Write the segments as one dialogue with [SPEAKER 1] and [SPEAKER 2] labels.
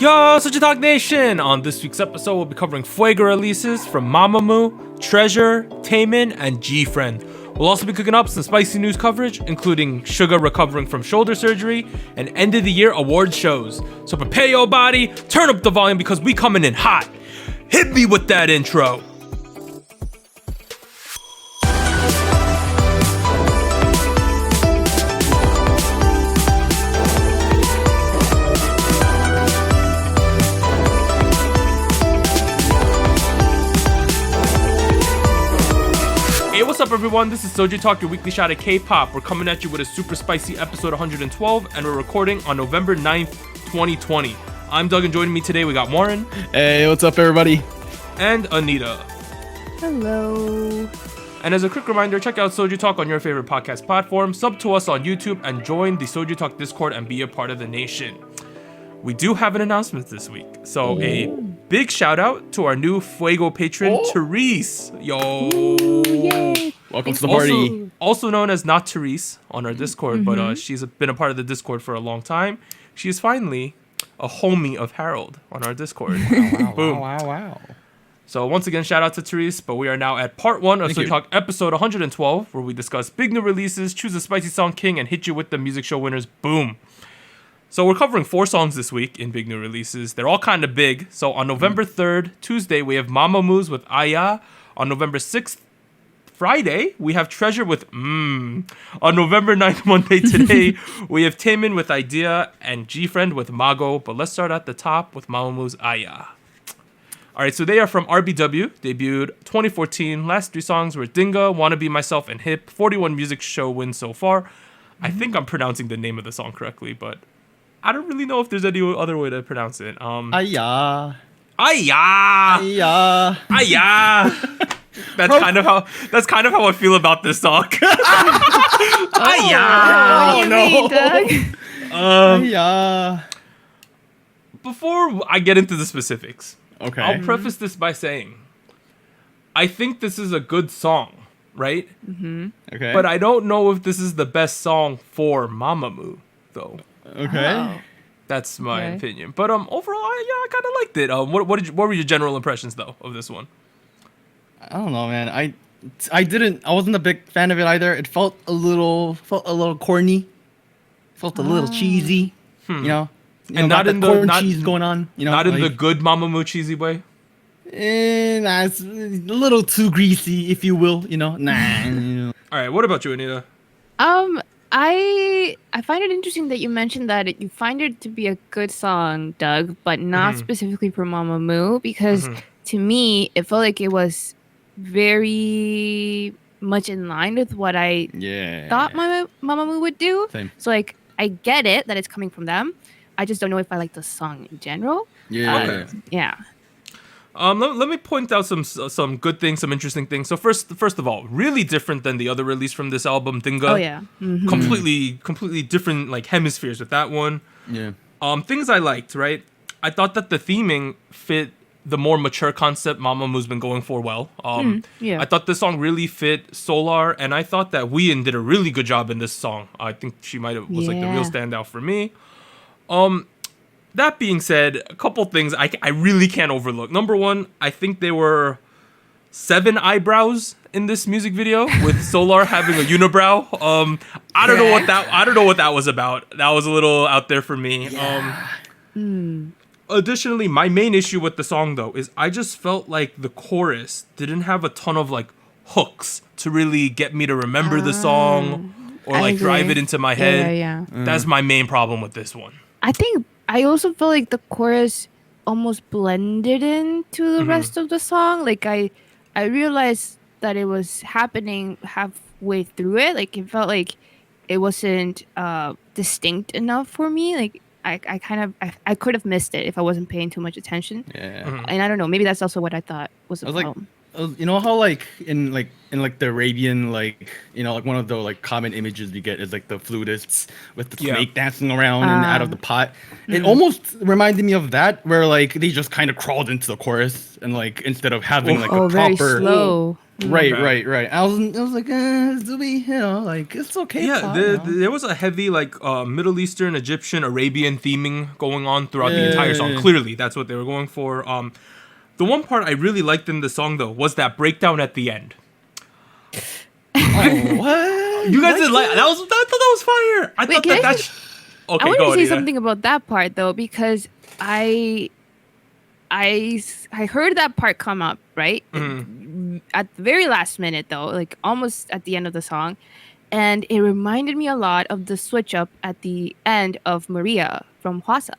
[SPEAKER 1] Yo, SojuTalk Nation! On this week's episode, we'll be covering Fuego releases from Mamamoo, Treasure, Taemin, and GFriend. We'll also be cooking up some spicy news coverage, including Suga recovering from shoulder surgery and end of the year award shows. So prepare your body, turn up the volume because we coming in hot. Hit me with that intro. What's up, everyone? This is SojuTalk, your weekly shot at K-pop. We're coming at you with a super spicy episode 112, and we're recording on November 9th, 2020. I'm Doug, and joining me today, we got Warren.
[SPEAKER 2] Hey, what's up, everybody?
[SPEAKER 1] And Anita.
[SPEAKER 3] Hello.
[SPEAKER 1] And as a quick reminder, check out SojuTalk on your favorite podcast platform, sub to us on YouTube, and join the SojuTalk Discord and be a part of the nation. We do have an announcement this week. So a big shout out to our new Fuego patron, Therese. Yo.
[SPEAKER 3] Yay.
[SPEAKER 2] Welcome to the party.
[SPEAKER 1] Also known as Not Therese on our Discord, but she's been a part of the Discord for a long time. She is finally a homie of Harold on our Discord. Boom.
[SPEAKER 2] Wow.
[SPEAKER 1] So once again, shout out to Therese, but we are now at part 1 of SojuTalk episode 112, where we discuss big new releases, choose a spicy song king, and hit you with the music show winners. Boom. So we're covering 4 songs this week in big new releases. They're all kind of big. So on November 3rd, Tuesday, we have Mamamoo's with Aya. On November 6th, Friday, we have Treasure with On November 9th, Monday today, we have Taemin with Idea and GFriend with MAGO. But let's start at the top with Mamamoo's Aya. All right, so they are from RBW, debuted 2014. Last 3 songs were Dinga, Wanna Be Myself, and Hip. 41 music show wins so far. I think I'm pronouncing the name of the song correctly, but I don't really know if there's any other way to pronounce it.
[SPEAKER 2] Aya.
[SPEAKER 1] That's kind of how I feel about this song.
[SPEAKER 3] Oh no.
[SPEAKER 2] Aya.
[SPEAKER 1] Before I get into the specifics,
[SPEAKER 2] Okay.
[SPEAKER 1] I'll preface this by saying I think this is a good song, right?
[SPEAKER 2] Okay.
[SPEAKER 1] But I don't know if this is the best song for Mamamoo, though.
[SPEAKER 2] Okay.
[SPEAKER 1] That's my opinion. But overall, I kind of liked it. What were your general impressions though of this one?
[SPEAKER 2] I don't know, man. I wasn't a big fan of it either. It felt a little corny. Felt a little cheesy. You know.
[SPEAKER 1] And not in the
[SPEAKER 2] corn cheese going on. You know.
[SPEAKER 1] Not in the good Mamamoo cheesy way.
[SPEAKER 2] Nah, it's a little too greasy, if you will. You know. Nah.
[SPEAKER 1] All right. What about you, Anita?
[SPEAKER 3] I find it interesting that you mentioned that you find it to be a good song, Doug, but not specifically for Mamamoo, because to me it felt like it was very much in line with what I thought Mamamoo would do.
[SPEAKER 2] Same.
[SPEAKER 3] So like I get it that it's coming from them. I just don't know if I like the song in general.
[SPEAKER 1] Okay.
[SPEAKER 3] Yeah.
[SPEAKER 1] Let me point out some good things, some interesting things. So first of all, really different than the other release from this album, Dinga.
[SPEAKER 3] Oh yeah.
[SPEAKER 1] Completely different like hemispheres with that one.
[SPEAKER 2] Yeah.
[SPEAKER 1] Things I liked, right? I thought that the theming fit the more mature concept Mamamoo's been going for well.
[SPEAKER 3] Yeah.
[SPEAKER 1] I thought this song really fit Solar, and I thought that Wheein did a really good job in this song. I think she was like the real standout for me. That being said, a couple things I really can't overlook. Number one, I think there were 7 eyebrows in this music video with Solar having a unibrow. I don't know what that was about. That was a little out there for me. Additionally, my main issue with the song though is I just felt like the chorus didn't have a ton of like hooks to really get me to remember the song or like drive it into my head.
[SPEAKER 3] Yeah.
[SPEAKER 1] That's my main problem with this one.
[SPEAKER 3] I think I also feel like the chorus almost blended into the rest of the song. Like I realized that it was happening halfway through it. Like it felt like it wasn't distinct enough for me. Like I could have missed it if I wasn't paying too much attention.
[SPEAKER 2] Yeah.
[SPEAKER 3] And I don't know, maybe that's also what I thought was the
[SPEAKER 2] I was like
[SPEAKER 3] problem.
[SPEAKER 2] you know how like in the Arabian, like, you know, like one of the like common images we get is like the flutists with the snake dancing around and out of the pot. It almost reminded me of that, where like they just kind of crawled into the chorus and like instead of having like a
[SPEAKER 3] very
[SPEAKER 2] proper
[SPEAKER 3] slow.
[SPEAKER 2] Right. I was like, you know, like it's okay.
[SPEAKER 1] Yeah, there was a heavy like Middle Eastern, Egyptian, Arabian theming going on throughout the entire song. Clearly, that's what they were going for. The one part I really liked in the song though was that breakdown at the end.
[SPEAKER 2] Oh, what?
[SPEAKER 1] You guys did like that? I thought that was fire. I thought that's okay.
[SPEAKER 3] I want
[SPEAKER 1] Go
[SPEAKER 3] to say
[SPEAKER 1] Anita.
[SPEAKER 3] something about that part though, because I heard that part come up, right? At the very last minute though, like almost at the end of the song, and it reminded me a lot of the switch up at the end of Maria from Hwasa.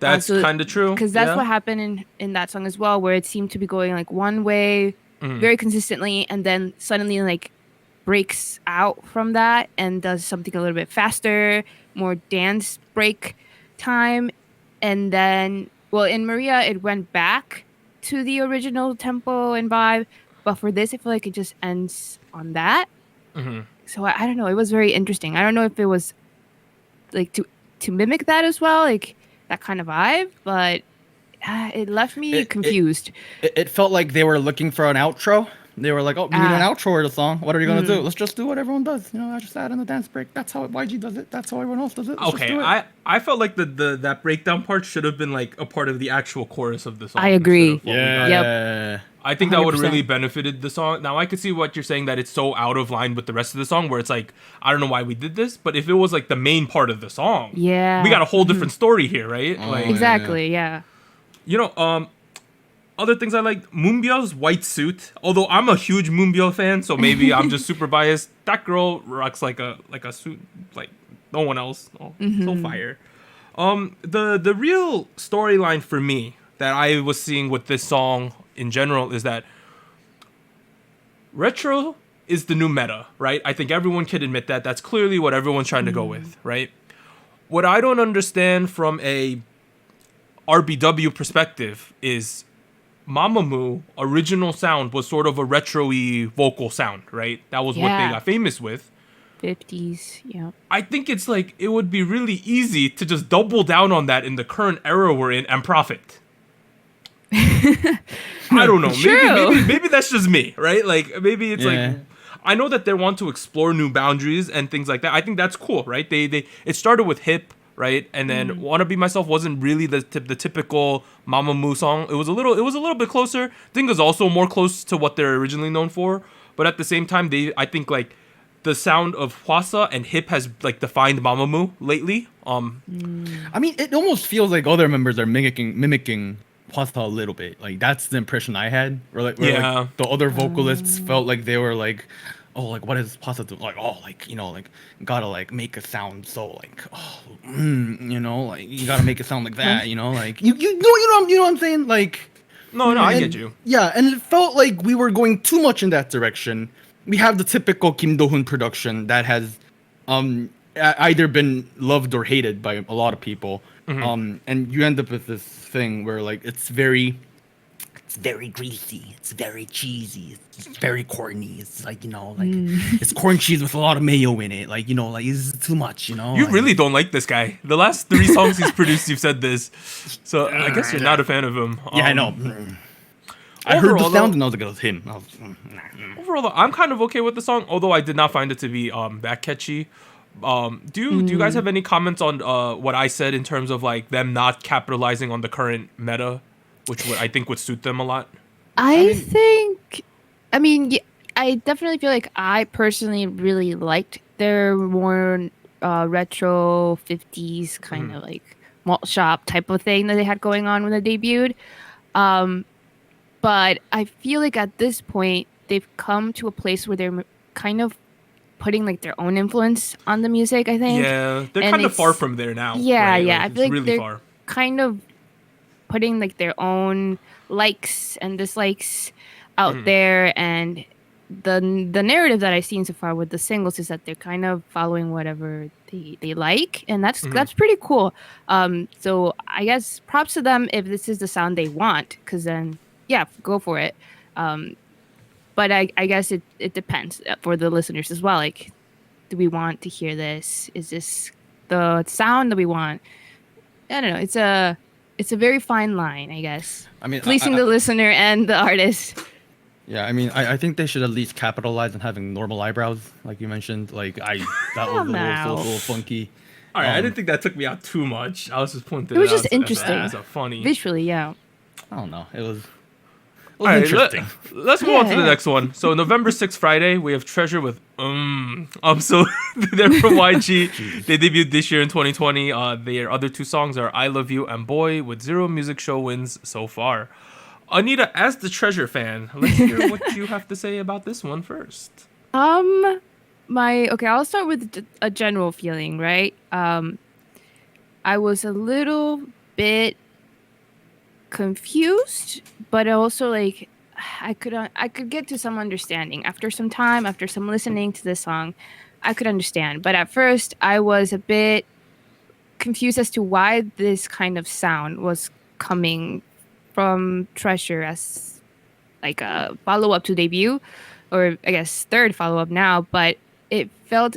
[SPEAKER 1] That's kind of true.
[SPEAKER 3] Because that's what happened in that song as well, where it seemed to be going like one way very consistently, and then suddenly like breaks out from that and does something a little bit faster, more dance break time. And then, well, in Maria, it went back to the original tempo and vibe. But for this, I feel like it just ends on that. So I don't know. It was very interesting. I don't know if it was like to mimic that as well, like that kind of vibe, but it left me confused.
[SPEAKER 2] It felt like they were looking for an outro. They were like, oh, we need an outro for the song. What are you going to do? Let's just do what everyone does. You know, I just add in the dance break. That's how YG does it. That's how everyone else does it. Let's just do it.
[SPEAKER 1] I felt like that breakdown part should have been like a part of the actual chorus of the song.
[SPEAKER 3] I agree.
[SPEAKER 2] Yeah.
[SPEAKER 1] I think that would have
[SPEAKER 3] 100%.
[SPEAKER 1] really benefited the song. Now, I could see what you're saying, that it's so out of line with the rest of the song, where it's like, I don't know why we did this, but if it was like the main part of the song, we got a whole different story here, right? Like,
[SPEAKER 3] Exactly, yeah.
[SPEAKER 1] You know, other things I like, Moonbyul's white suit. Although I'm a huge Moonbyul fan, so maybe I'm just super biased. That girl rocks like a suit like no one else. Oh, so fire. The real storyline for me that I was seeing with this song in general is that retro is the new meta, right? I think everyone can admit that. That's clearly what everyone's trying to go with, right? What I don't understand from a RBW perspective is Mamamoo original sound was sort of a retro-y vocal sound, right? That was what they got famous with.
[SPEAKER 3] 50s, yeah.
[SPEAKER 1] I think it's like it would be really easy to just double down on that in the current era we're in and profit. I don't know. Maybe that's just me, right? Like maybe it's like I know that they want to explore new boundaries and things like that. I think that's cool, right? They it started with Hip, right? And then Wanna Be Myself wasn't really the typical Mamamoo song. It was a little bit closer. I think it was also more close to what they're originally known for. But at the same time, I think like the sound of Hwasa and Hip has like defined Mamamoo lately.
[SPEAKER 2] I mean, it almost feels like other members are mimicking Hwasa a little bit. Like that's the impression I had. Like the other vocalists felt like they were like, oh, like what is Hwasa do? Like, oh, like, you know, like gotta like make a sound so like, oh, you know, like you gotta make it sound like that, you know, like you know what I'm saying? Like,
[SPEAKER 1] no, I get you.
[SPEAKER 2] Yeah, and it felt like we were going too much in that direction. We have the typical Kim Do-hoon production that has either been loved or hated by a lot of people. And you end up with this thing where like it's very greasy, it's very cheesy, it's very corny. It's like, you know, like it's corn cheese with a lot of mayo in it. Like, you know, like it's too much, you know.
[SPEAKER 1] You
[SPEAKER 2] like,
[SPEAKER 1] really don't like this guy. The last 3 songs he's produced, you've said this. So I guess you're not a fan of him.
[SPEAKER 2] Yeah, I know. I heard the sound and I was like, it was him.
[SPEAKER 1] Overall, I'm kind of okay with the song, although I did not find it to be that catchy. Do you guys have any comments on what I said in terms of like them not capitalizing on the current meta, which I think would suit them a lot?
[SPEAKER 3] I definitely feel like I personally really liked their more retro 50s kind of like malt shop type of thing that they had going on when they debuted. But I feel like at this point they've come to a place where they're kind of putting like their own influence on the music, I think.
[SPEAKER 1] Yeah, they're kind of far from there now.
[SPEAKER 3] Yeah,
[SPEAKER 1] right?
[SPEAKER 3] yeah.
[SPEAKER 1] Like,
[SPEAKER 3] I feel like
[SPEAKER 1] really
[SPEAKER 3] they're
[SPEAKER 1] far. Kind
[SPEAKER 3] of putting like their own likes and dislikes out there, and the narrative that I've seen so far with the singles is that they're kind of following whatever they like, and that's pretty cool. So I guess props to them if this is the sound they want, because then go for it. but I guess it depends for the listeners as well. Like, do we want to hear this? Is this the sound that we want? I don't know. It's a very fine line, I guess.
[SPEAKER 2] I mean,
[SPEAKER 3] pleasing the listener and the artist.
[SPEAKER 2] Yeah, I mean, I think they should at least capitalize on having normal eyebrows, like you mentioned. Like that was a little funky.
[SPEAKER 1] All right, I didn't think that took me out too much. I was just pointing.
[SPEAKER 3] It was just interesting.
[SPEAKER 1] As a funny
[SPEAKER 3] visually, yeah.
[SPEAKER 2] I don't know. It was
[SPEAKER 1] interesting. Let's move on to the next one. So November 6th, Friday, we have Treasure with So they're from YG. They debuted this year in 2020. Their other two songs are I Love You and Boy, with 0 music show wins so far. Anita, as the Treasure fan, let's hear what you have to say about this one first.
[SPEAKER 3] I'll start with a general feeling, right? I was a little bit confused, but also like I could get to some understanding after some time, after some listening to this song. I could understand, but at first I was a bit confused as to why this kind of sound was coming from Treasure as like a follow-up to debut, or I guess third follow-up now, but it felt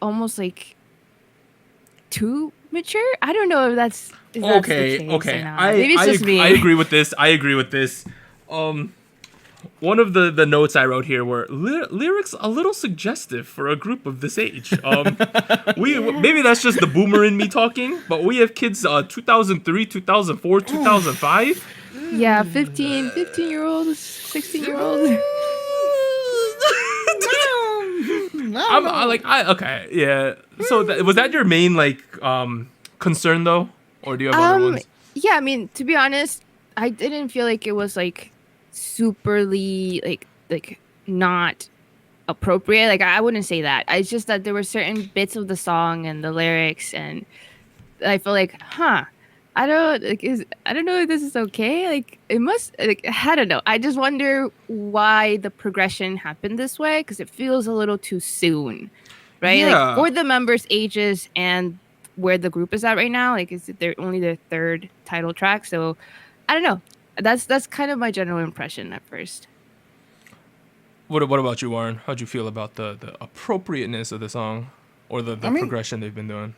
[SPEAKER 3] almost like too mature. I don't know if that's
[SPEAKER 1] okay. Maybe it's just me. I agree with this. One of the notes I wrote here were lyrics a little suggestive for a group of this age. Maybe that's just the boomer in me talking, but we have kids 2003, 2004, 2005.
[SPEAKER 3] Yeah, 15-year-olds, 16-year-olds.
[SPEAKER 1] Okay, yeah. So was that your main concern though, or do you have other ones?
[SPEAKER 3] Yeah, I mean, to be honest, I didn't feel like it was like superly like not appropriate. Like I wouldn't say that. It's just that there were certain bits of the song and the lyrics, and I feel like, I don't know if this is okay. Like it must. Like I don't know. I just wonder why the progression happened this way, because it feels a little too soon, right?
[SPEAKER 1] Yeah.
[SPEAKER 3] Like for the members' ages and where the group is at right now. Like they're only their third title track, so I don't know. That's kind of my general impression at first.
[SPEAKER 1] What about you, Warren? How'd you feel about the appropriateness of the song, or the progression they've been doing?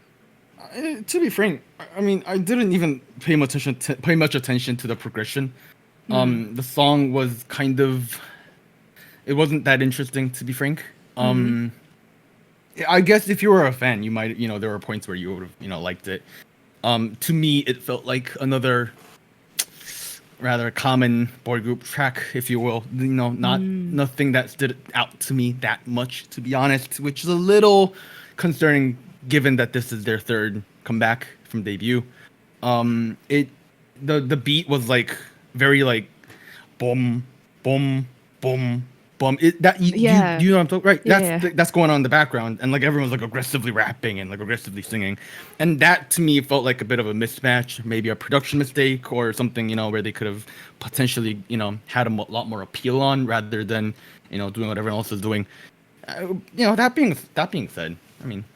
[SPEAKER 2] To be frank, I mean, I didn't even pay much attention to the progression. The song was kind of, it wasn't that interesting, to be frank. I guess if you were a fan, you might, there were points where you would have, liked it. To me, it felt like another rather common boy group track, if you will. Nothing that stood out to me that much, to be honest, which is a little concerning given that this is their third comeback from debut. The beat was like very like boom, boom, boom, boom. You know what I'm talking, right? That's going on in the background, and like everyone's like aggressively rapping and like aggressively singing, and that to me felt like a bit of a mismatch, maybe a production mistake or something, where they could have potentially had a lot more appeal on rather than doing what everyone else is doing. That being said, I mean,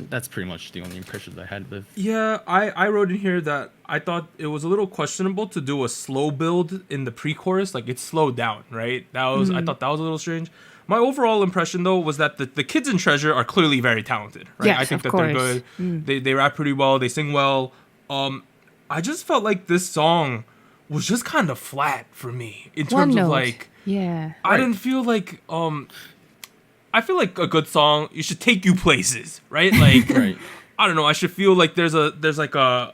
[SPEAKER 2] that's pretty much the only impressions I had with.
[SPEAKER 1] Yeah, I wrote in here that I thought it was a little questionable to do a slow build in the pre-chorus. Like, it slowed down, right? I thought that was a little strange. My overall impression, though, was that the kids in Treasure are clearly very talented, right?
[SPEAKER 3] Yes,
[SPEAKER 1] I think
[SPEAKER 3] of
[SPEAKER 1] that they're
[SPEAKER 3] course.
[SPEAKER 1] good. They rap pretty well. They sing well. I just felt like this song was just kind of flat for me in terms of like.
[SPEAKER 3] Yeah.
[SPEAKER 1] I didn't feel like I feel like a good song, you should take you places, right? Like,
[SPEAKER 2] right.
[SPEAKER 1] I don't know. I should feel like there's like a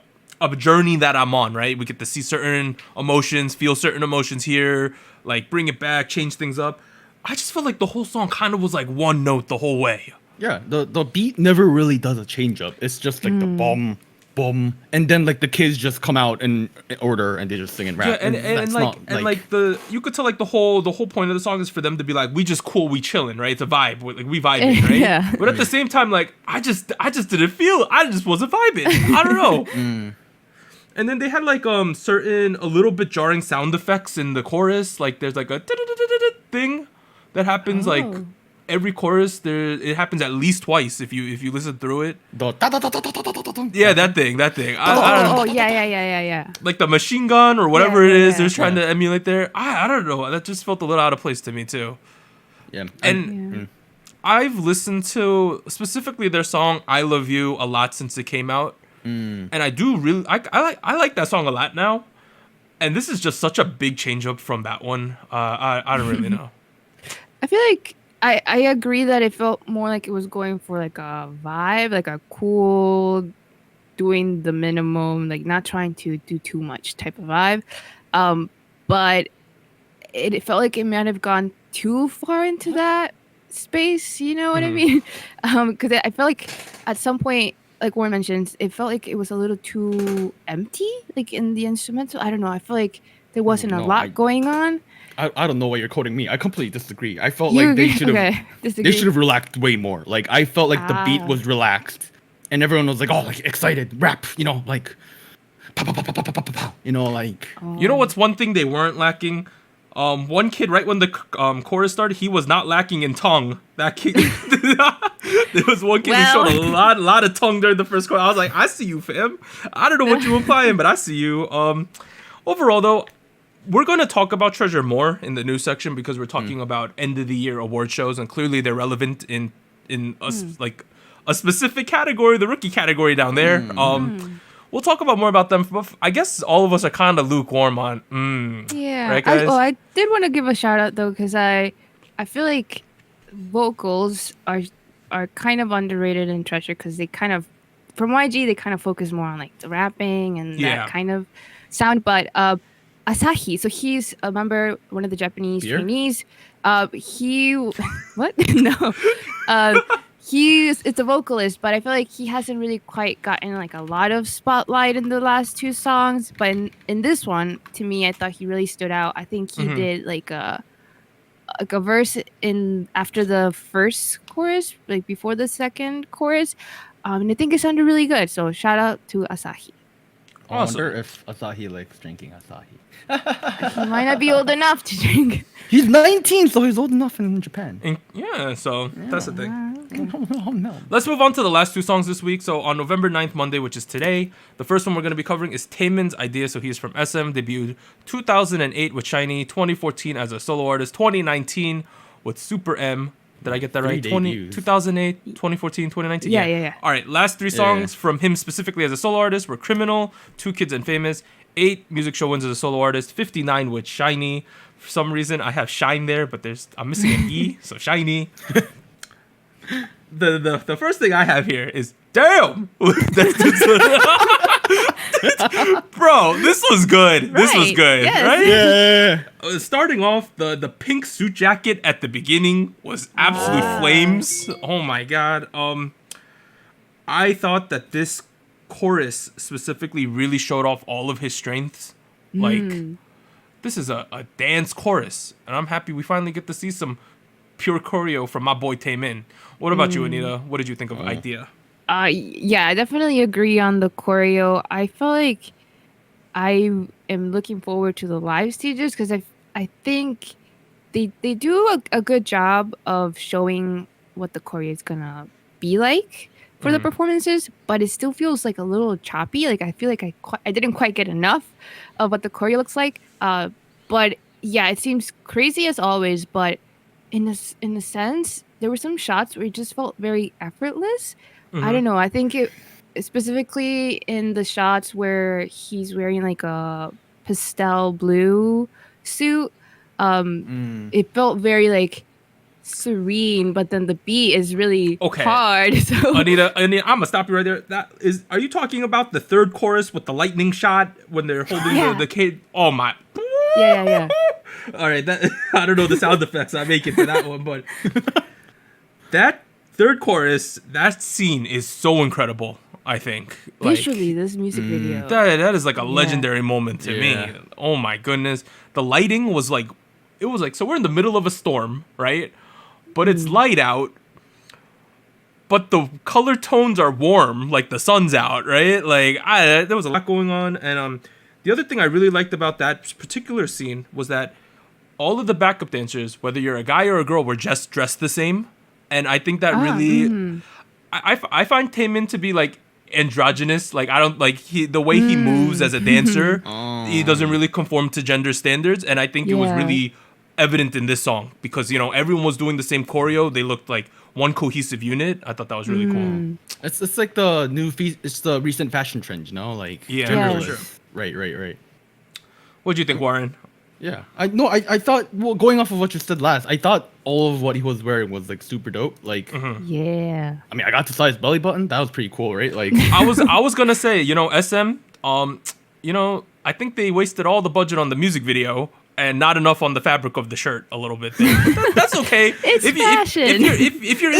[SPEAKER 1] journey that I'm on, right? We get to see certain emotions, feel certain emotions here, like bring it back, change things up. I just felt like the whole song kind of was like one note the whole way.
[SPEAKER 2] Yeah, the beat never really does a change up. It's just like the boom, boom, and then like the kids just come out in order and they just sing and rap.
[SPEAKER 1] Yeah, you could tell like the whole point of the song is for them to be like, we just cool, we chilling, right? It's a vibe, like we vibing, right?
[SPEAKER 3] Yeah.
[SPEAKER 1] But at the same time, like I just didn't feel, I just wasn't vibing. I don't know. And then they had like certain a little bit jarring sound effects in the chorus. Like there's like a thing that happens like every chorus. It happens at least twice if you listen through it. Yeah, that thing. I don't know.
[SPEAKER 3] Yeah.
[SPEAKER 1] Like the machine gun or whatever it is they're trying
[SPEAKER 3] yeah.
[SPEAKER 1] to emulate there. I don't know. That just felt a little out of place to me too. And I've listened to specifically their song "I Love You" a lot since it came out, and I do really I like that song a lot now. And this is just such a big change up from that one. I don't really know.
[SPEAKER 3] I feel like I agree that it felt more like it was going for like a vibe, like a cool, doing the minimum, like not trying to do too much type of vibe. But it felt like it might have gone too far into that space. You know what I mean? Because I felt like at some point, like Warren mentioned, it felt like it was a little too empty, like in the instrumental. I don't know. I feel like there wasn't a lot going on.
[SPEAKER 2] I don't know why you're quoting me. I completely disagree. I felt like they should have relaxed way more. Like I felt like the beat was relaxed, and everyone was like, "Oh, like excited rap," you know, like, pow, pow, pow, pow, pow, pow, pow, pow. You know, like.
[SPEAKER 1] You know what's one thing they weren't lacking? One kid right when the chorus started, he was not lacking in tongue. That kid, there was one kid who showed a lot of tongue during the first chorus. I was like, I see you, fam. I don't know what you're implying, but I see you. Overall, though. We're going to talk about Treasure more in the news section because we're talking about end of the year award shows, and clearly they're relevant in like a specific category, the rookie category down there. We'll talk about more about them. But I guess all of us are kind of lukewarm on.
[SPEAKER 3] Yeah.
[SPEAKER 1] Right, guys?
[SPEAKER 3] I did want to give a shout out though because I feel like vocals are kind of underrated in Treasure because they kind of, from YG, they kind of focus more on like the rapping and that kind of sound, but Asahi, so he's a member, one of the Japanese trainees. He what? No. It's a vocalist, but I feel like he hasn't really quite gotten like a lot of spotlight in the last two songs. But in this one, to me, I thought he really stood out. I think he did like a verse in after the first chorus, like before the second chorus. And I think it sounded really good. So shout out to Asahi.
[SPEAKER 2] I wonder if Asahi likes drinking Asahi.
[SPEAKER 3] He might not be old enough to drink.
[SPEAKER 2] He's 19, so he's old enough in Japan.
[SPEAKER 1] That's the thing. Let's move on to the last two songs this week. So on November 9th, Monday, which is today, the first one we're going to be covering is Taemin's Idea. So he's from SM, debuted 2008 with SHINee, 2014 as a solo artist, 2019 with Super M. Did I get that right? 2008, 2014, 2019?
[SPEAKER 3] Yeah.
[SPEAKER 1] All right, last three songs from him specifically as a solo artist were Criminal, Two Kids and Famous, 8 music show wins as a solo artist, 59 with SHINee. For some reason, I have Shine there, but I'm missing an E, so SHINee. The first thing I have here is, damn! Bro, this was good. This was good, right?
[SPEAKER 2] Yeah.
[SPEAKER 1] Starting off, the pink suit jacket at the beginning was absolute flames. Oh my god. I thought that this chorus specifically really showed off all of his strengths. Like, this is a dance chorus, and I'm happy we finally get to see some pure choreo from my boy Taemin. What about you, Anita? What did you think of Idea?
[SPEAKER 3] Yeah, I definitely agree on the choreo. I feel like I am looking forward to the live stages because I think they do a good job of showing what the choreo is gonna be like for the performances, but it still feels like a little choppy. Like I feel like I didn't quite get enough of what the choreo looks like. But yeah, it seems crazy as always. But in a sense, there were some shots where it just felt very effortless. I don't know. I think it specifically in the shots where he's wearing like a pastel blue suit. It felt very like serene, but then the beat is really hard. So
[SPEAKER 1] Anita, I'm gonna stop you right there. Are you talking about the third chorus with the lightning shot when they're holding the kid? Oh my!
[SPEAKER 3] Yeah.
[SPEAKER 1] All right, I don't know the sound effects I make it for that one, but that third chorus, that scene is so incredible. I think
[SPEAKER 3] visually, this music video
[SPEAKER 1] that is like a legendary moment to me. Oh my goodness, the lighting was like, it was like, so we're in the middle of a storm, right? But it's light out, but the color tones are warm, like the sun's out, right? Like there was a lot going on, and the other thing I really liked about that particular scene was that all of the backup dancers, whether you're a guy or a girl, were just dressed the same, and I think that really, I find Taemin to be like androgynous. Like I don't like the way he moves as a dancer. He doesn't really conform to gender standards, and I think it was really evident in this song because everyone was doing the same choreo. They looked like one cohesive unit. I thought that was really cool.
[SPEAKER 2] It's like the it's the recent fashion trend, like
[SPEAKER 1] for sure.
[SPEAKER 2] Right.
[SPEAKER 1] What do you think, Warren?
[SPEAKER 2] Yeah, I thought, well, going off of what you said last, I thought all of what he was wearing was like super dope. Like,
[SPEAKER 3] Yeah.
[SPEAKER 2] I mean, I got to size belly button. That was pretty cool, right? Like,
[SPEAKER 1] I was gonna say, SM, I think they wasted all the budget on the music video and not enough on the fabric of the shirt a little bit there. But that's okay.
[SPEAKER 3] It's fashion.
[SPEAKER 1] If you're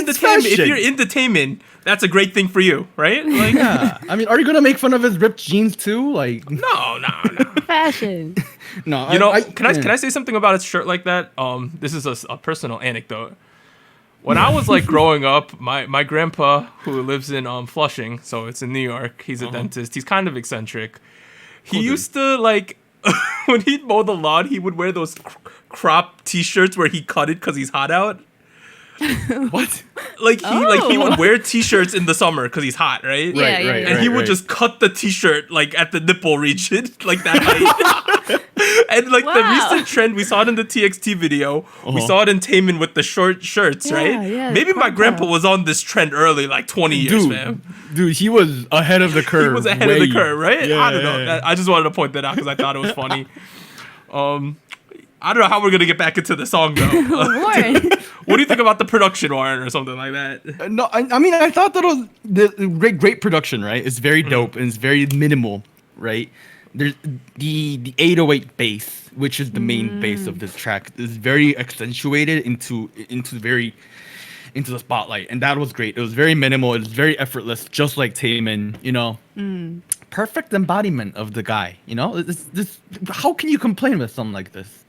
[SPEAKER 1] into Taemin, that's a great thing for you, right? Like,
[SPEAKER 2] yeah. I mean, are you gonna make fun of his ripped jeans too? Like,
[SPEAKER 1] no.
[SPEAKER 3] Fashion.
[SPEAKER 2] No.
[SPEAKER 1] Can I say something about his shirt like that? This is a personal anecdote. When I was like growing up, my grandpa, who lives in Flushing, so it's in New York, he's a dentist. He's kind of eccentric. He used to like when he'd mow the lawn, he would wear those crop T-shirts where he cut it because he's hot out.
[SPEAKER 2] What?
[SPEAKER 1] Like he would wear T-shirts in the summer because he's hot, right?
[SPEAKER 3] Yeah,
[SPEAKER 1] And he would just cut the T-shirt like at the nipple region, like that height. And like the recent trend, we saw it in the TXT video. We saw it in Taemin with the short shirts, right?
[SPEAKER 3] Yeah,
[SPEAKER 1] Maybe my grandpa was on this trend early, like 20 years, man.
[SPEAKER 2] Dude, he was ahead of the curve.
[SPEAKER 1] He was ahead of the curve, right?
[SPEAKER 2] Yeah,
[SPEAKER 1] I don't know. I just wanted to point that out because I thought it was funny. I don't know how we're gonna get back into the song though.
[SPEAKER 3] Warren.
[SPEAKER 1] What do you think about the production, Warren, or something like that?
[SPEAKER 2] No, I mean, I thought that was the great production, right? It's very dope and it's very minimal, right? There's the 808 bass, which is the main bass of this track, is very accentuated into the spotlight, and that was great. It was very minimal. It was very effortless, just like Taemin. Perfect embodiment of the guy. This how can you complain with something like this?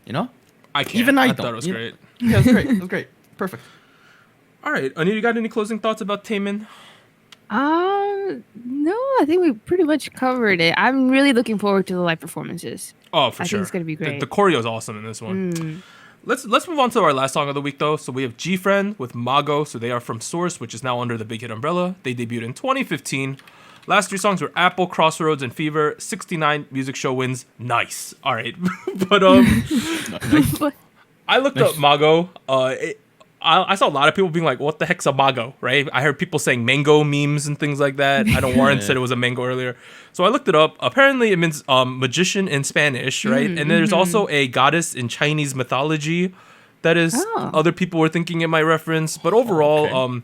[SPEAKER 1] I can't.
[SPEAKER 2] Even I
[SPEAKER 1] thought it was great.
[SPEAKER 2] Yeah, it was great. It was great. Perfect.
[SPEAKER 1] All right, Anu, you got any closing thoughts about Taemin?
[SPEAKER 3] No, I think we pretty much covered it. I'm really looking forward to the live performances.
[SPEAKER 1] Oh, for
[SPEAKER 3] I
[SPEAKER 1] sure.
[SPEAKER 3] think it's gonna be great.
[SPEAKER 1] The choreo is awesome in this one. Let's move on to our last song of the week, though. So we have GFriend with MAGO. So they are from Source, which is now under the Big Hit umbrella. They debuted in 2015. Last three songs were Apple, Crossroads, and Fever. 69 music show wins. Nice. All right. But I looked up MAGO. I saw a lot of people being like, what the heck's a MAGO, right? I heard people saying mango memes and things like that. I know Warren said it was a mango earlier. So I looked it up. Apparently it means magician in Spanish, right? And there's also a goddess in Chinese mythology that is other people were thinking it might reference. But overall,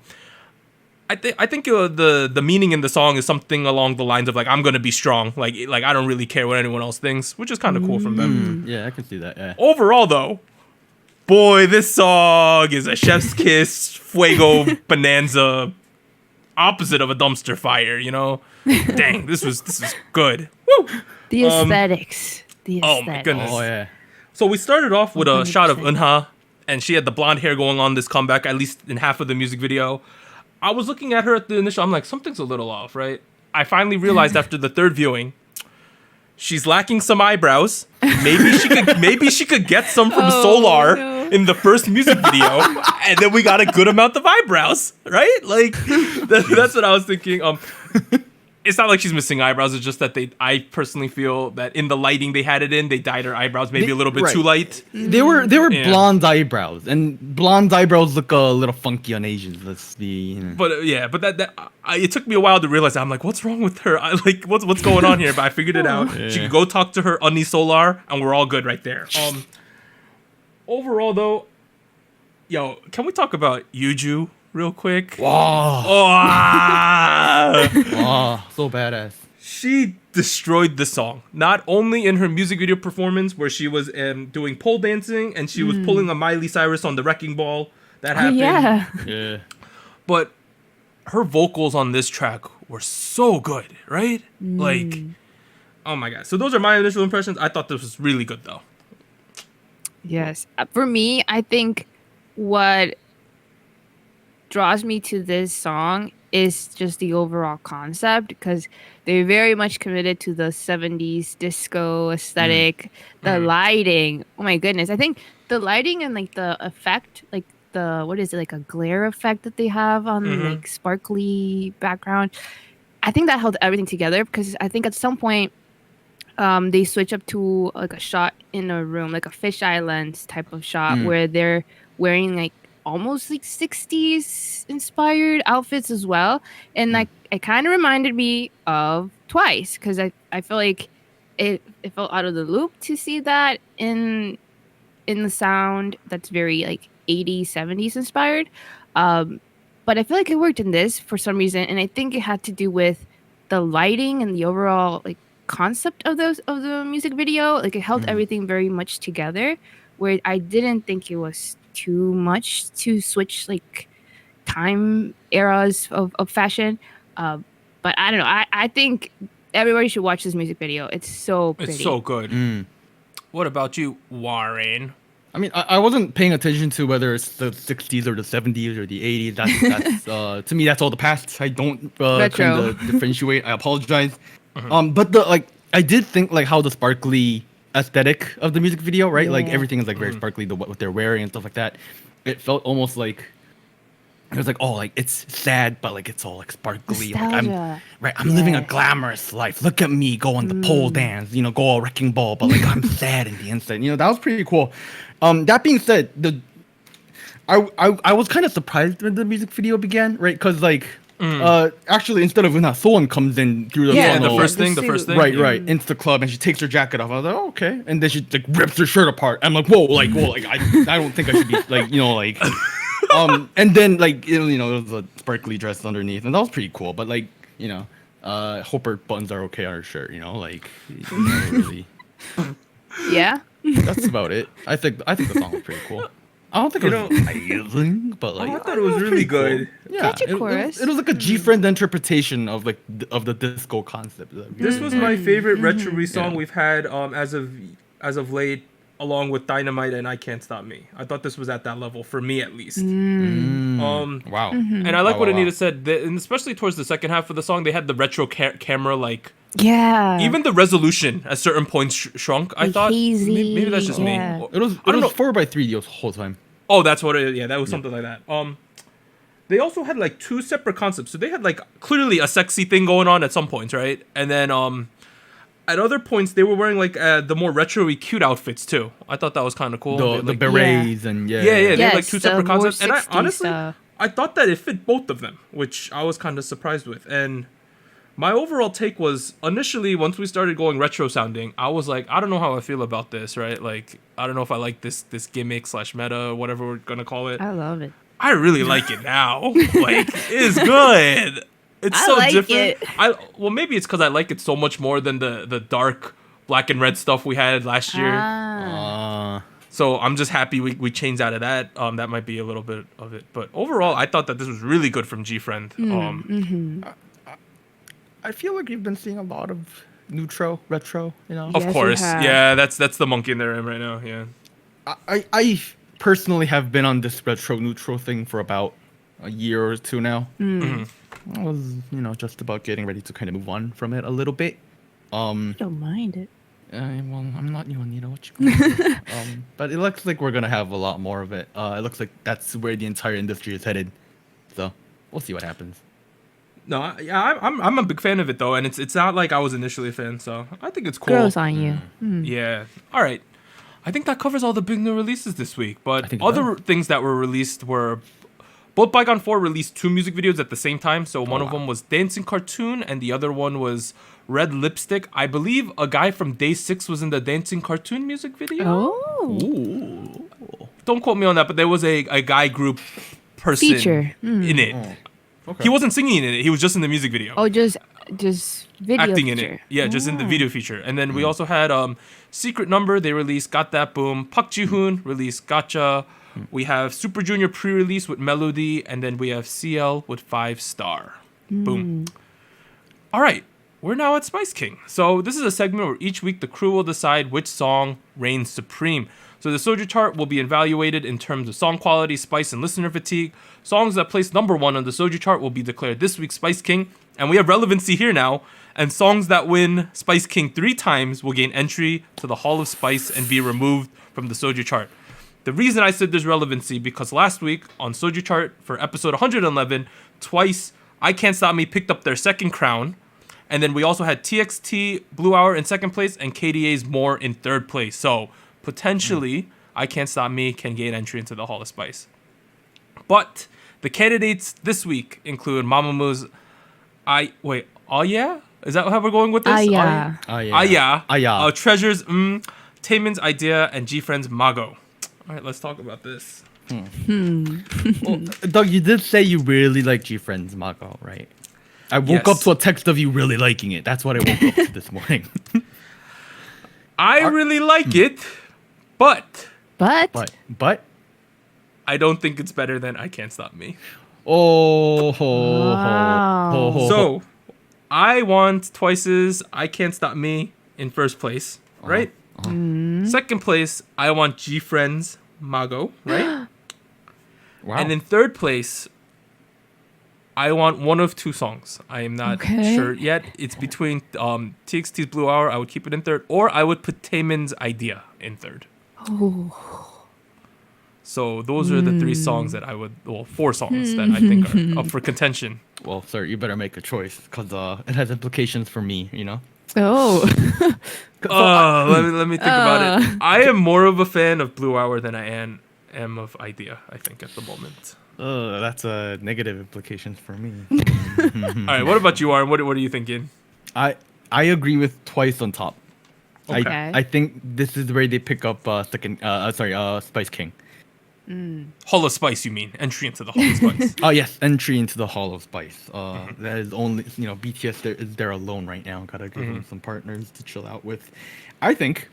[SPEAKER 1] I think the meaning in the song is something along the lines of like, I'm going to be strong. Like I don't really care what anyone else thinks, which is kind of cool from them.
[SPEAKER 2] Yeah, I can see that. Yeah.
[SPEAKER 1] Overall, though, boy, this song is a chef's kiss, fuego bonanza, opposite of a dumpster fire. Dang, this was good. Woo!
[SPEAKER 3] The aesthetics.
[SPEAKER 1] Oh my goodness.
[SPEAKER 2] Oh yeah.
[SPEAKER 1] So we started off with a
[SPEAKER 3] 100%.
[SPEAKER 1] shot of Eunha, and she had the blonde hair going on this comeback, at least in half of the music video. I was looking at her at the initial, I'm like, something's a little off, right? I finally realized after the third viewing, she's lacking some eyebrows. Maybe she could get some from Solar in the first music video, and then we got a good amount of eyebrows, right? Like that's what I was thinking. It's not like she's missing eyebrows. It's just that I personally feel that in the lighting they had it in, they dyed her eyebrows maybe a little bit too light.
[SPEAKER 2] They were blonde eyebrows, and blonde eyebrows look a little funky on Asians. Let's be.
[SPEAKER 1] But it took me a while to realize that. I'm like, what's wrong with her? What's going on here? But I figured it out. She could go talk to her Unni Solar, and we're all good right there. Overall, though, can we talk about Yuju real quick?
[SPEAKER 2] Wow.
[SPEAKER 1] Oh,
[SPEAKER 2] So badass.
[SPEAKER 1] she destroyed the song. Not only in her music video performance, where she was doing pole dancing and she was pulling a Miley Cyrus on the wrecking ball. That happened.
[SPEAKER 2] Yeah.
[SPEAKER 1] But her vocals on this track were so good, right? Like, oh my god. So those are my initial impressions. I thought this was really good, though.
[SPEAKER 3] Yes. For me, I think what draws me to this song is just the overall concept, because they're very much committed to the 70s disco aesthetic, the lighting. Oh my goodness. I think the lighting and like the effect, like the, what is it, like a glare effect that they have on like sparkly background. I think that held everything together, because I think at some point they switch up to like a shot in a room, like a fisheye lens type of shot, where they're wearing like almost like 60s inspired outfits as well. And like it kind of reminded me of Twice, because I feel like it felt out of the loop to see that in the sound that's very like 80s, 70s inspired. But I feel like it worked in this for some reason, and I think it had to do with the lighting and the overall like concept of the music video. Like it held everything very much together, where I didn't think it was too much to switch like time eras of fashion. But I don't know. I think everybody should watch this music video. It's so pretty.
[SPEAKER 1] It's so good. What about you, Warren?
[SPEAKER 2] I mean, I wasn't paying attention to whether it's the 60s or the 70s or the 80s. That's to me, that's all the past. I don't kind of differentiate. I apologize. But I did think like how the sparkly aesthetic of the music video, right? Like everything is like very sparkly, what they're wearing and stuff like that. It felt almost like it was like, oh, like it's sad, but like it's all like sparkly.
[SPEAKER 3] Nostalgia.
[SPEAKER 2] Like I'm living a glamorous life. Look at me go on the pole dance, go all wrecking ball, but like I'm sad in the inside. That was pretty cool. That being said, I was kind of surprised when the music video began, right? Because like actually instead of when Soyeon comes in through the funnel,
[SPEAKER 1] the first thing,
[SPEAKER 2] right, into the club and she takes her jacket off. I was like, oh, okay, and then she like rips her shirt apart. I'm like, whoa, I don't think I should be like, and then like it was a sparkly dress underneath, and that was pretty cool. But like hope her buttons are okay on her shirt. Really.
[SPEAKER 3] Yeah.
[SPEAKER 2] That's about it. I think the song was pretty cool. I don't think it was amazing, but like
[SPEAKER 1] I thought it was really good.
[SPEAKER 2] Cool. Yeah,
[SPEAKER 3] Catchy chorus.
[SPEAKER 2] It was like a GFriend interpretation of like of the disco concept.
[SPEAKER 1] This was my favorite retro song we've had as of late, along with Dynamite and I Can't Stop Me. I thought this was at that level for me at least.
[SPEAKER 2] Wow.
[SPEAKER 1] And I like what Anita said, and especially towards the second half of the song, they had the retro camera like.
[SPEAKER 3] Yeah.
[SPEAKER 1] Even the resolution at certain points shrunk. I thought
[SPEAKER 3] hazy.
[SPEAKER 1] maybe that's just me.
[SPEAKER 2] It was 4:3 the whole time.
[SPEAKER 1] Oh, that's what it. Yeah, that was something like that. They also had like two separate concepts. So they had like clearly a sexy thing going on at some points, right? And then at other points they were wearing like the more retro-y cute outfits too. I thought that was kind of cool.
[SPEAKER 2] The berets and
[SPEAKER 1] they had like two separate concepts. And I honestly I thought that it fit both of them, which I was kind of surprised with. And my overall take was initially once we started going retro sounding, I was like, I don't know how I feel about this, right? Like I don't know if I like this gimmick / meta, whatever we're gonna call it.
[SPEAKER 3] I love it.
[SPEAKER 1] I really like it now. Like it's good. It's so different. Well, maybe it's because I like it so much more than the dark black and red stuff we had last year. So I'm just happy we changed out of that. That might be a little bit of it, but overall, I thought that this was really good from GFriend.
[SPEAKER 2] I feel like you've been seeing a lot of retro.
[SPEAKER 1] Of course, yeah. That's the monkey in their room right now. Yeah.
[SPEAKER 2] I personally have been on this retro neutral thing for about a year or two now. I was just about getting ready to kind of move on from it a little bit.
[SPEAKER 3] I don't mind it.
[SPEAKER 2] Well, I'm not you, Anita. What you gonna but it looks like we're gonna have a lot more of it. It looks like that's where the entire industry is headed. So we'll see what happens.
[SPEAKER 1] No, I'm a big fan of it though, and it's not like I was initially a fan, so I think it's cool.
[SPEAKER 3] Grows on you.
[SPEAKER 1] Yeah. All right. I think that covers all the big new releases this week. But other things that were released were both Bygone 4 released 2 music videos at the same time. So one of them was Dancing Cartoon, and the other one was Red Lipstick. I believe a guy from Day 6 was in the Dancing Cartoon music video.
[SPEAKER 3] Oh.
[SPEAKER 1] Ooh. Don't quote me on that, but there was a guy group person in it. Okay. He wasn't singing in it. He was just in the music video.
[SPEAKER 3] Oh, just video
[SPEAKER 1] acting
[SPEAKER 3] feature.
[SPEAKER 1] in it. Yeah, just in the video feature. And then we also had Secret Number. They released Got That Boom. Park Ji-hoon released Gotcha. We have Super Junior pre-release with Melody. And then we have CL with 5 Star. Boom. All right. We're now at Spice King. So this is a segment where each week the crew will decide which song reigns supreme. So the Soju chart will be evaluated in terms of song quality, spice, and listener fatigue. Songs that place number 1 on the Soju chart will be declared this week's Spice King. And we have relevancy here now. And songs that win Spice King 3 times will gain entry to the Hall of Spice and be removed from the Soju chart. The reason I said there's relevancy because last week on Soju chart for episode 111, Twice, I Can't Stop Me picked up their second crown. And then we also had TXT Blue Hour in second place and KDA's More in third place. So potentially, I Can't Stop Me can gain entry into the Hall of Spice. But the candidates this week include Mamamoo's Oh Yeah? Is that how we're going with this?
[SPEAKER 3] Yeah.
[SPEAKER 2] Yeah.
[SPEAKER 1] Treasures, Taemin's Idea, and GFriend's MAGO. All right, let's talk about this.
[SPEAKER 2] Well, Doug, you did say you really like GFriend's MAGO, right? I woke up to a text of you really liking it. That's what I woke up to this morning.
[SPEAKER 1] I really like it, but I don't think it's better than I Can't Stop Me. So I want Twice's I Can't Stop Me in first place, right? Second place, I want GFriend's MAGO, right?
[SPEAKER 2] Wow.
[SPEAKER 1] And in third place, I want one of two songs. I am not sure yet. It's between TXT's Blue Hour, I would keep it in third, or I would put Taemin's Idea in third. So those are the three songs that I would, four songs that I think are up for contention.
[SPEAKER 2] Well, sir, you better make a choice because it has implications for me, you know?
[SPEAKER 3] Oh.
[SPEAKER 1] Let me think about it. I am more of a fan of Blue Hour than I am of Idea, I think, at the moment.
[SPEAKER 2] That's a negative implications for me.
[SPEAKER 1] All right, what about you, Aaron? What are you thinking?
[SPEAKER 2] I agree with Twice on top.
[SPEAKER 3] Okay.
[SPEAKER 2] I think this is where they pick up Spice King.
[SPEAKER 1] Hall of Spice, you mean? Entry into the Hall of Spice.
[SPEAKER 2] Oh yes, entry into the Hall of Spice. That is only BTS is there alone right now. Gotta give them some partners to chill out with. I think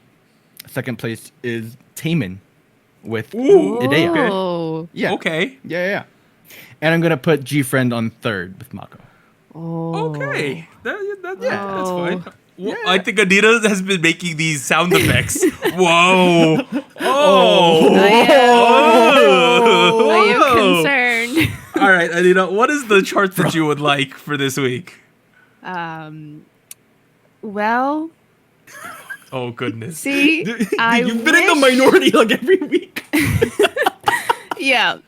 [SPEAKER 2] second place is Taemin with Idea.
[SPEAKER 3] Oh.
[SPEAKER 2] Yeah.
[SPEAKER 1] Okay.
[SPEAKER 2] Yeah. And I'm gonna put GFriend on third with MAGO.
[SPEAKER 3] Oh.
[SPEAKER 1] Okay. That's fine. Well, I think Anita has been making these sound effects. Whoa. Oh.
[SPEAKER 3] I am concerned.
[SPEAKER 1] All right, Anita, what is the chart that you would like for this week?
[SPEAKER 3] Well.
[SPEAKER 1] Oh, goodness.
[SPEAKER 3] See,
[SPEAKER 2] You've been in the minority like every week.
[SPEAKER 3] Yeah.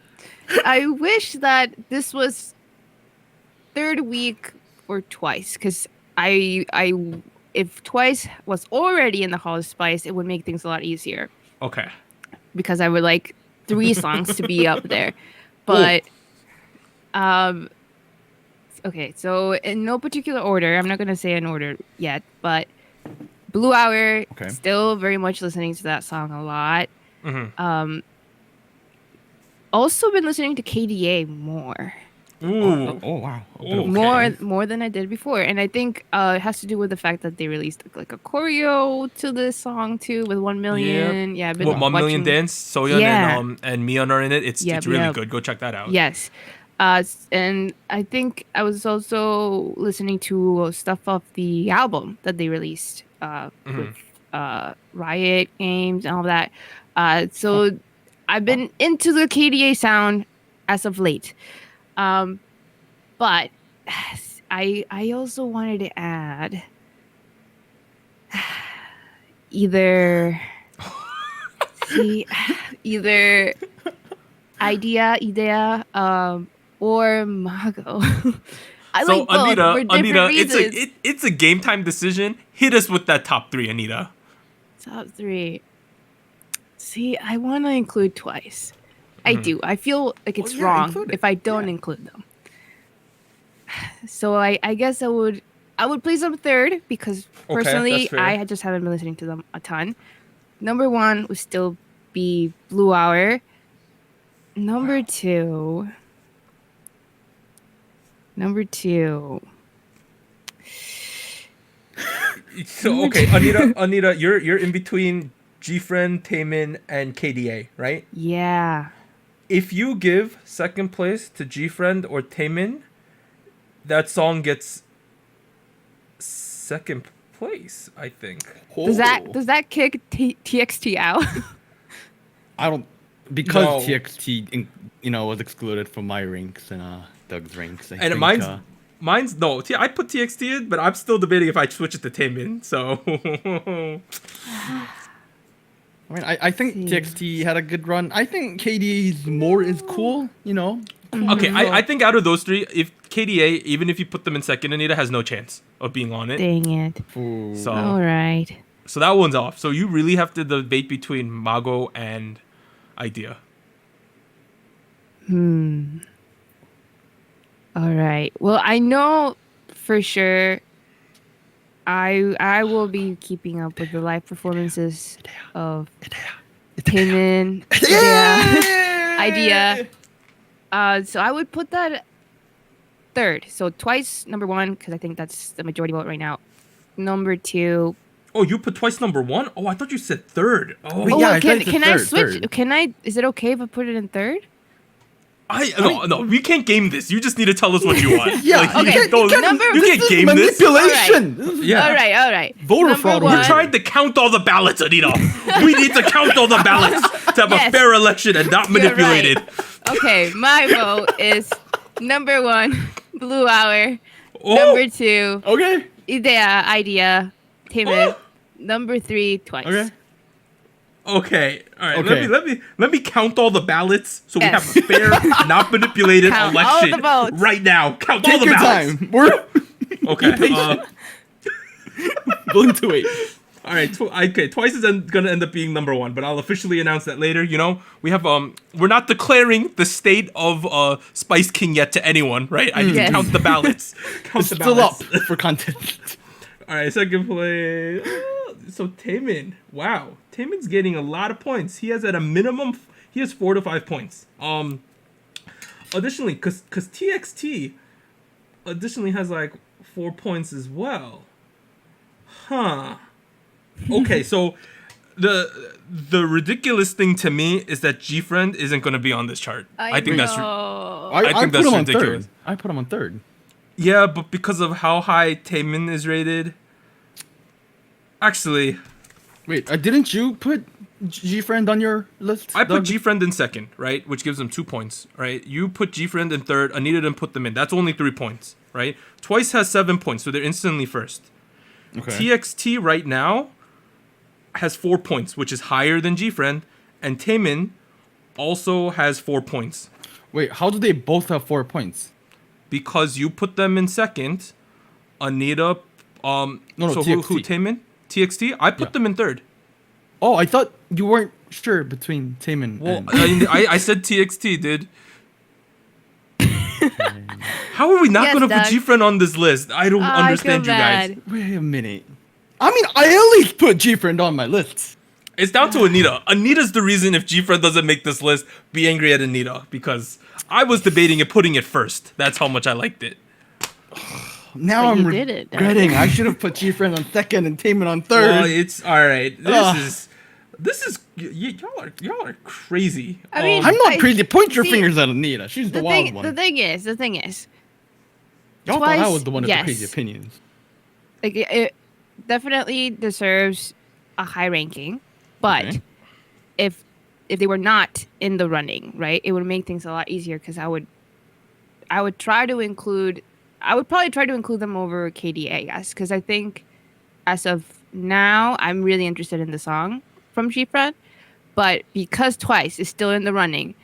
[SPEAKER 3] I wish that this was third week or Twice, because if Twice was already in the Hall of Spice, it would make things a lot easier.
[SPEAKER 1] Okay.
[SPEAKER 3] Because I would like 3 songs to be up there. But okay, so in no particular order, I'm not gonna say an order yet, but Blue Hour, still very much listening to that song a lot. Also been listening to KDA more.
[SPEAKER 1] Ooh.
[SPEAKER 2] Oh wow.
[SPEAKER 1] Okay.
[SPEAKER 3] More than I did before, and I think it has to do with the fact that they released like a choreo to this song too with 1 million. Yeah, I've been
[SPEAKER 1] 1 million dance. Soyeon and Miyeon are in it. It's really good. Go check that out.
[SPEAKER 3] Yes, and I think I was also listening to stuff off the album that they released with Riot Games and all that. So I've been into the KDA sound as of late. But I also wanted to add either Idea, or MAGO. I
[SPEAKER 1] so
[SPEAKER 3] like both for different
[SPEAKER 1] Anita,
[SPEAKER 3] reasons.
[SPEAKER 1] it's a game time decision. Hit us with that top 3, Anita.
[SPEAKER 3] Top 3. See, I want to include Twice. I do. I feel like it's wrong if I don't include them. So I guess I would place them third because personally I just haven't been listening to them a ton. Number 1 would still be Blue Hour. Number 2.
[SPEAKER 1] So okay, Anita, you're in between GFriend, Taemin, and KDA, right?
[SPEAKER 3] Yeah.
[SPEAKER 1] If you give second place to GFriend or Taemin, that song gets second place, I think.
[SPEAKER 3] Does that kick TXT out?
[SPEAKER 2] I don't, because TXT was excluded from my ranks and Doug's ranks. I think,
[SPEAKER 1] mine's no. I put TXT in, but I'm still debating if I switch it to Taemin. So.
[SPEAKER 2] I mean, I think TXT had a good run. I think KD's More is cool,
[SPEAKER 1] Okay, I think out of those 3, if KDA, even if you put them in second, Anita has no chance of being on it.
[SPEAKER 3] Dang it.
[SPEAKER 2] Ooh.
[SPEAKER 1] So,
[SPEAKER 3] All right.
[SPEAKER 1] so that one's off. So you really have to debate between MAGO and Idea.
[SPEAKER 3] All right. Well, I know for sure I will be keeping up with the live performances of Taemin, Idea. So I would put that third. So Twice number one, because I think that's the majority vote right now. Number two.
[SPEAKER 1] Oh, you put Twice number one? Oh, I thought you said third. Oh,
[SPEAKER 2] Wait, yeah, I thought
[SPEAKER 3] can
[SPEAKER 2] it's
[SPEAKER 3] I
[SPEAKER 2] third,
[SPEAKER 3] switch?
[SPEAKER 2] third.
[SPEAKER 3] Can I? Is it okay if I put it in third?
[SPEAKER 1] No, we can't game this. You just need to tell us what you want.
[SPEAKER 2] Yeah,
[SPEAKER 1] Like,
[SPEAKER 3] okay.
[SPEAKER 1] you can't game this.
[SPEAKER 2] Manipulation.
[SPEAKER 1] Yeah.
[SPEAKER 3] All right.
[SPEAKER 2] Voter
[SPEAKER 3] Number
[SPEAKER 2] fraud.
[SPEAKER 3] one.
[SPEAKER 1] We tried to count all the ballots, Anita. We need to count all the ballots to have a
[SPEAKER 3] Yes.
[SPEAKER 1] fair election and not
[SPEAKER 3] You're
[SPEAKER 1] manipulated.
[SPEAKER 3] right. Okay, my vote is number one, Blue Hour.
[SPEAKER 1] Oh.
[SPEAKER 3] Number two,
[SPEAKER 2] Okay.
[SPEAKER 3] Idea, Taemin. Number three, Twice.
[SPEAKER 2] Okay.
[SPEAKER 1] Okay. All right.
[SPEAKER 2] Okay.
[SPEAKER 1] Let me count all the ballots so we
[SPEAKER 3] Yes.
[SPEAKER 1] have a fair, not manipulated
[SPEAKER 3] Count all
[SPEAKER 1] election
[SPEAKER 3] the votes.
[SPEAKER 1] right now. Count all
[SPEAKER 2] Take
[SPEAKER 1] the
[SPEAKER 2] your
[SPEAKER 1] ballots.
[SPEAKER 2] time. We're
[SPEAKER 1] Okay.
[SPEAKER 2] willing to wait.
[SPEAKER 1] All right. Okay. Twice is gonna end up being number one, but I'll officially announce that later. You know, we have we're not declaring the state of Spice King yet to anyone, right? I need
[SPEAKER 3] Yes.
[SPEAKER 1] to count the ballots. Count
[SPEAKER 2] It's
[SPEAKER 1] the
[SPEAKER 2] still up
[SPEAKER 1] ballots.
[SPEAKER 2] for content.
[SPEAKER 1] All right, second place. So Taemin, wow, Taemin's getting a lot of points. He has at a minimum, he has 4 to 5 points. Additionally, cause TXT, additionally has like 4 points as well. Huh. Okay, so the ridiculous thing to me is that GFriend isn't gonna be on this chart. I think that's
[SPEAKER 2] I
[SPEAKER 1] think
[SPEAKER 2] put
[SPEAKER 1] that's
[SPEAKER 2] him on
[SPEAKER 1] ridiculous.
[SPEAKER 2] third. I put him on third.
[SPEAKER 1] Yeah, but because of how high Taemin is rated. Actually,
[SPEAKER 2] Wait, didn't you put GFriend on your list?
[SPEAKER 1] I put
[SPEAKER 2] Doug?
[SPEAKER 1] GFriend in second, right? Which gives them 2 points, right? You put GFriend in third. Anita didn't put them in. That's only 3 points, right? Twice has 7 points, so they're instantly first.
[SPEAKER 2] Okay.
[SPEAKER 1] TXT right now has 4 points, which is higher than GFriend. And Taemin also has 4 points.
[SPEAKER 2] Wait, how do they both have 4 points?
[SPEAKER 1] Because you put them in second, Anita,
[SPEAKER 2] No,
[SPEAKER 1] so
[SPEAKER 2] TXT.
[SPEAKER 1] who Taemin? TXT? I put them in third.
[SPEAKER 2] Oh, I thought you weren't sure between Taemin
[SPEAKER 1] Well,
[SPEAKER 2] and...
[SPEAKER 1] I said TXT, dude. How are we not
[SPEAKER 3] Yes,
[SPEAKER 1] gonna
[SPEAKER 3] Doug.
[SPEAKER 1] put GFriend on this list? I don't understand you guys.
[SPEAKER 2] Wait a minute. I mean, I at least put GFriend on my list.
[SPEAKER 1] It's down to Anita. Anita's the reason if GFriend doesn't make this list, be angry at Anita. Because I was debating it, putting it first. That's how much I liked it.
[SPEAKER 2] Now
[SPEAKER 3] But
[SPEAKER 2] I'm
[SPEAKER 3] you did it, Doug.
[SPEAKER 2] regretting. I should have put GFriend on second and Taemin on third.
[SPEAKER 1] Well, it's alright.
[SPEAKER 2] Ugh.
[SPEAKER 1] This is y'all are crazy.
[SPEAKER 3] I mean,
[SPEAKER 2] I'm not
[SPEAKER 3] I-
[SPEAKER 2] crazy. Point your
[SPEAKER 3] see,
[SPEAKER 2] fingers at Anita. She's the, wild one.
[SPEAKER 3] The thing is,
[SPEAKER 2] Y'all thought I
[SPEAKER 3] Twice,
[SPEAKER 2] was the one with
[SPEAKER 3] yes.
[SPEAKER 2] the crazy opinions.
[SPEAKER 3] like it definitely deserves a high ranking, but
[SPEAKER 2] Okay.
[SPEAKER 3] if they were not in the running, right, it would make things a lot easier because I would probably try to include them over KDA, I guess, because I think as of now I'm really interested in the song from GFriend, but because Twice is still in the running,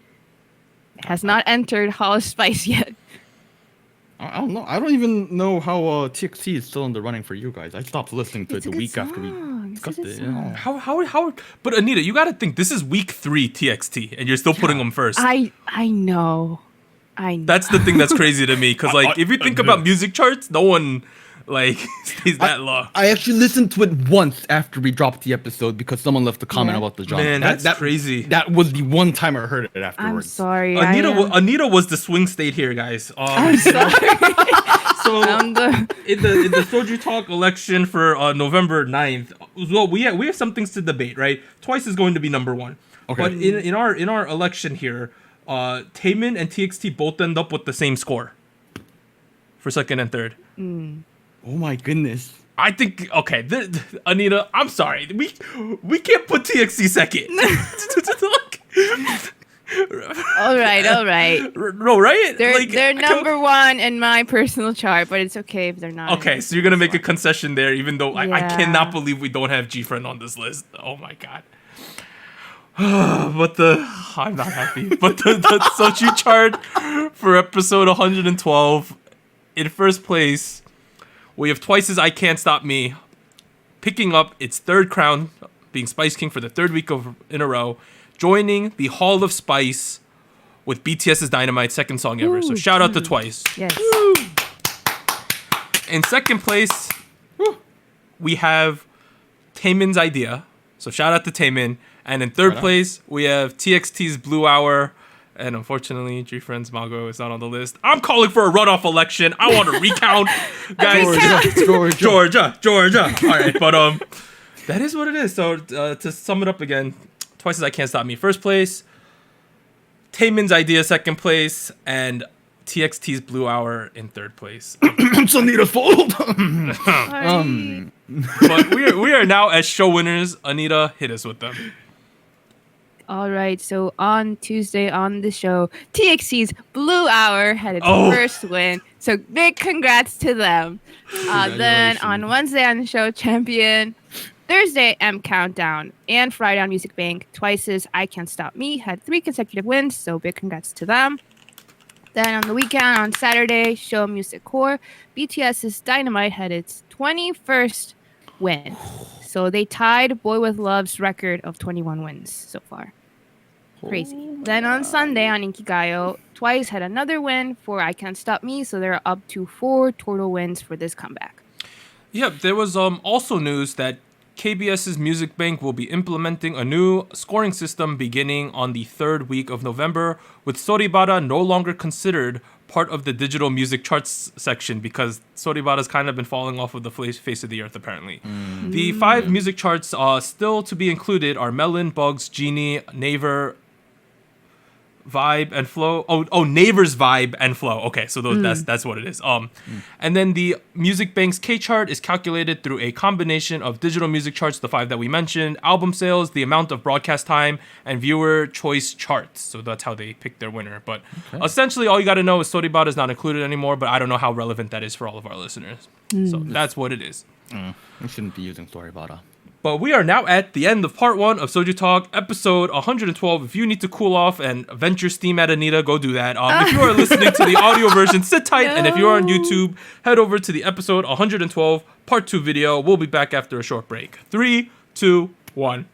[SPEAKER 3] it has not entered Hall of Spice yet.
[SPEAKER 2] I don't know. I don't even know how TXT is still in the running for you guys. I stopped listening to
[SPEAKER 3] It's
[SPEAKER 2] it
[SPEAKER 3] a
[SPEAKER 2] the
[SPEAKER 3] good
[SPEAKER 2] week after we
[SPEAKER 3] song. It's a
[SPEAKER 2] discussed
[SPEAKER 3] good
[SPEAKER 2] it.
[SPEAKER 3] song.
[SPEAKER 2] Yeah.
[SPEAKER 1] How? But Anita, you gotta think this is week 3 TXT, and you're still putting them first.
[SPEAKER 3] I know.
[SPEAKER 1] That's the thing that's crazy to me, because like if you think about music charts, no one like stays that low.
[SPEAKER 2] I actually listened to it once after we dropped the episode because someone left a comment
[SPEAKER 3] Yeah.
[SPEAKER 2] about the genre.
[SPEAKER 1] Man, that's crazy.
[SPEAKER 2] That was the one time I heard it
[SPEAKER 3] I'm
[SPEAKER 2] afterwards.
[SPEAKER 3] sorry.
[SPEAKER 1] Anita was the swing state here, guys.
[SPEAKER 3] I'm sorry.
[SPEAKER 1] So
[SPEAKER 3] I'm the
[SPEAKER 1] in the SojuTalk election for November 9th, well, we have some things to debate, right? Twice is going to be number 1.
[SPEAKER 2] Okay.
[SPEAKER 1] But in our election here, Taemin and TXT both end up with the same score for second and third.
[SPEAKER 2] Oh my goodness.
[SPEAKER 1] I think Anita, I'm sorry, we can't put TXT second.
[SPEAKER 3] all right.
[SPEAKER 1] No, right?
[SPEAKER 3] They're number 1 in my personal chart, but it's okay if they're not.
[SPEAKER 1] Okay, so you're gonna make a concession there, even though I
[SPEAKER 3] Yeah.
[SPEAKER 1] cannot believe we don't have GFriend on this list. Oh my god. I'm not happy. But the Soju chart for episode 112 in first place, we have Twice's I Can't Stop Me picking up its third crown, being Spice King for the third week in a row, joining the Hall of Spice with BTS's Dynamite, second song ever. So shout out to Twice.
[SPEAKER 3] Yes.
[SPEAKER 1] In second place, we have Taemin's Idea. So shout out to Taemin. And in third place, we have TXT's Blue Hour. And unfortunately, GFriend's MAGO is not on the list. I'm calling for a runoff election. I want to recount. Guys, Georgia. All right, but that is what it is. So to sum it up again, Twice's I Can't Stop Me first place, Taemin's Idea second place, and TXT's Blue Hour in third place.
[SPEAKER 2] It's Anita's fault.
[SPEAKER 1] But we are now as show winners. Anita, hit us with them.
[SPEAKER 3] All right, so on Tuesday on the show, TXT's Blue Hour had its first win. So big congrats to them. Then on Wednesday on the show, Champion, Thursday M Countdown, and Friday on Music Bank, Twice's I Can't Stop Me had 3 consecutive wins. So big congrats to them. Then on the weekend on Saturday, Show Music Core, BTS's Dynamite had its 21st win. So they tied Boy With Love's record of 21 wins so far. Crazy. Then on Sunday on Inkigayo, Twice had another win for I Can't Stop Me, so they're up to 4 total wins for this comeback.
[SPEAKER 1] Yeah, there was also news that KBS's Music Bank will be implementing a new scoring system beginning on the 3rd week of November, with Soribara no longer considered part of the digital music charts section because Soribara's kind of been falling off of the face of the earth, apparently. The 5 music charts still to be included are Melon, Bugs, Genie, Naver, Vibe, and Flow. Naver's Vibe and Flow. Okay, so that's what it is. And then the Music Bank's K chart is calculated through a combination of digital music charts, the 5 that we mentioned, album sales, the amount of broadcast time, and viewer choice charts. So that's how they pick their winner. But essentially, all you got to know is Soribara is not included anymore, but I don't know how relevant that is for all of our listeners. So that's what it is.
[SPEAKER 2] We shouldn't be using Soribara.
[SPEAKER 1] But we are now at the end of part 1 of SojuTalk episode 112. If you need to cool off and vent your steam at Anita, go do that. If you are listening to the audio version, sit tight. And if you are on YouTube, head over to the episode 112 part 2 video. We'll be back after a short break. 3, 2, 1.